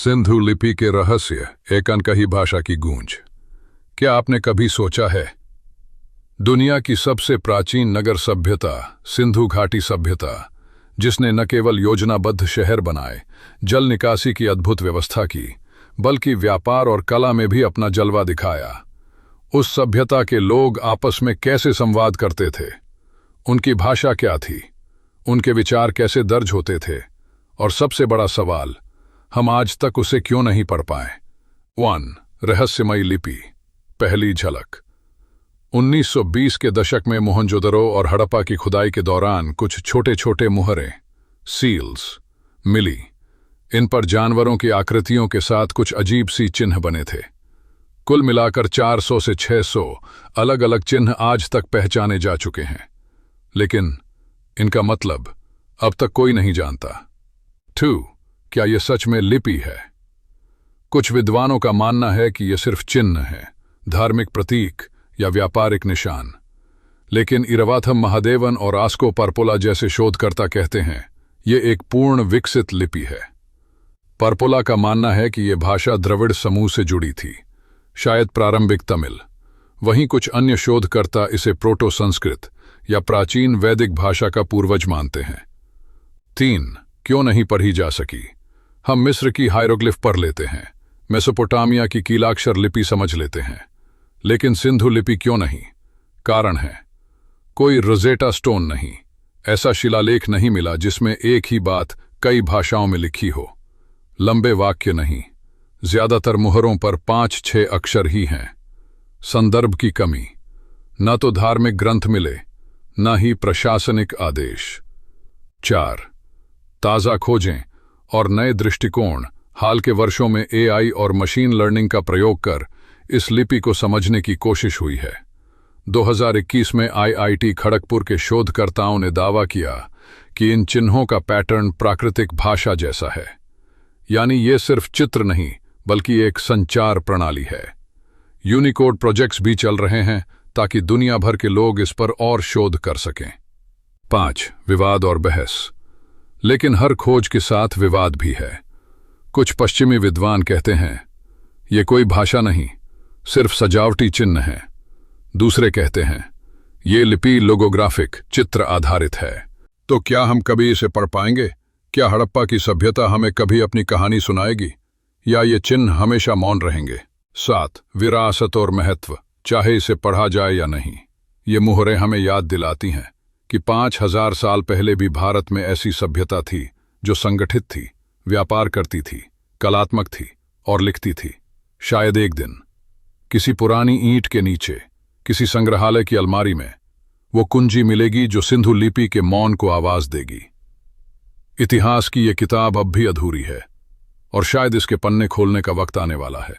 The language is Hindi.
सिंधु लिपि के रहस्य, एक अनकही भाषा की गूंज। क्या आपने कभी सोचा है, दुनिया की सबसे प्राचीन नगर सभ्यता, सिंधु घाटी सभ्यता, जिसने न केवल योजनाबद्ध शहर बनाए, जल निकासी की अद्भुत व्यवस्था की, बल्कि व्यापार और कला में भी अपना जलवा दिखाया। उस सभ्यता के लोग आपस में कैसे संवाद करते थे, उनकी भाषा क्या थी, उनके विचार कैसे दर्ज होते थे, और सबसे बड़ा सवाल, हम आज तक उसे क्यों नहीं पढ़ पाए। 1. रहस्यमयी लिपि। पहली झलक। 1920 के दशक में मोहनजोदड़ो और हड़प्पा की खुदाई के दौरान कुछ छोटे छोटे मुहरें, सील्स, मिली। इन पर जानवरों की आकृतियों के साथ कुछ अजीब सी चिन्ह बने थे। कुल मिलाकर 400 से 600 अलग अलग चिन्ह आज तक पहचाने जा चुके हैं, लेकिन इनका मतलब अब तक कोई नहीं जानता। 2. क्या यह सच में लिपि है? कुछ विद्वानों का मानना है कि यह सिर्फ चिन्ह है, धार्मिक प्रतीक या व्यापारिक निशान, लेकिन इरवाथम महादेवन और आस्को परपोला जैसे शोधकर्ता कहते हैं यह एक पूर्ण विकसित लिपि है। परपोला का मानना है कि यह भाषा द्रविड़ समूह से जुड़ी थी, शायद प्रारंभिक तमिल। वहीं कुछ अन्य शोधकर्ता इसे प्रोटो संस्कृत या प्राचीन वैदिक भाषा का पूर्वज मानते हैं। 3. क्यों नहीं पढ़ी जा सकी? हम मिस्र की हायरोग्लिफ पढ़ लेते हैं, मेसोपोटामिया की कीलाक्षर लिपि समझ लेते हैं, लेकिन सिंधु लिपि क्यों नहीं? कारण है, कोई रोजेटा स्टोन नहीं, ऐसा शिलालेख नहीं मिला जिसमें एक ही बात कई भाषाओं में लिखी हो। लंबे वाक्य नहीं, ज्यादातर मुहरों पर 5-6 अक्षर ही हैं। संदर्भ की कमी, न तो धार्मिक ग्रंथ मिले, न ही प्रशासनिक आदेश। 4. ताज़ा खोजें और नए दृष्टिकोण। हाल के वर्षों में AI और मशीन लर्निंग का प्रयोग कर इस लिपि को समझने की कोशिश हुई है। 2021 में IIT खड़गपुर के शोधकर्ताओं ने दावा किया कि इन चिन्हों का पैटर्न प्राकृतिक भाषा जैसा है, यानी ये सिर्फ चित्र नहीं बल्कि एक संचार प्रणाली है। यूनिकोड प्रोजेक्ट्स भी चल रहे हैं ताकि दुनिया भर के लोग इस पर और शोध कर सकें। 5. विवाद और बहस। लेकिन हर खोज के साथ विवाद भी है। कुछ पश्चिमी विद्वान कहते हैं ये कोई भाषा नहीं, सिर्फ सजावटी चिन्ह है। दूसरे कहते हैं ये लिपि लोगोग्राफिक, चित्र आधारित है। तो क्या हम कभी इसे पढ़ पाएंगे? क्या हड़प्पा की सभ्यता हमें कभी अपनी कहानी सुनाएगी, या ये चिन्ह हमेशा मौन रहेंगे? 7. विरासत और महत्व। चाहे इसे पढ़ा जाए या नहीं, ये मुहरें हमें याद दिलाती हैं कि 5000 साल पहले भी भारत में ऐसी सभ्यता थी जो संगठित थी, व्यापार करती थी, कलात्मक थी और लिखती थी। शायद एक दिन किसी पुरानी ईंट के नीचे, किसी संग्रहालय की अलमारी में वो कुंजी मिलेगी जो सिंधु लिपि के मौन को आवाज देगी। इतिहास की ये किताब अब भी अधूरी है और शायद इसके पन्ने खोलने का वक्त आने वाला है।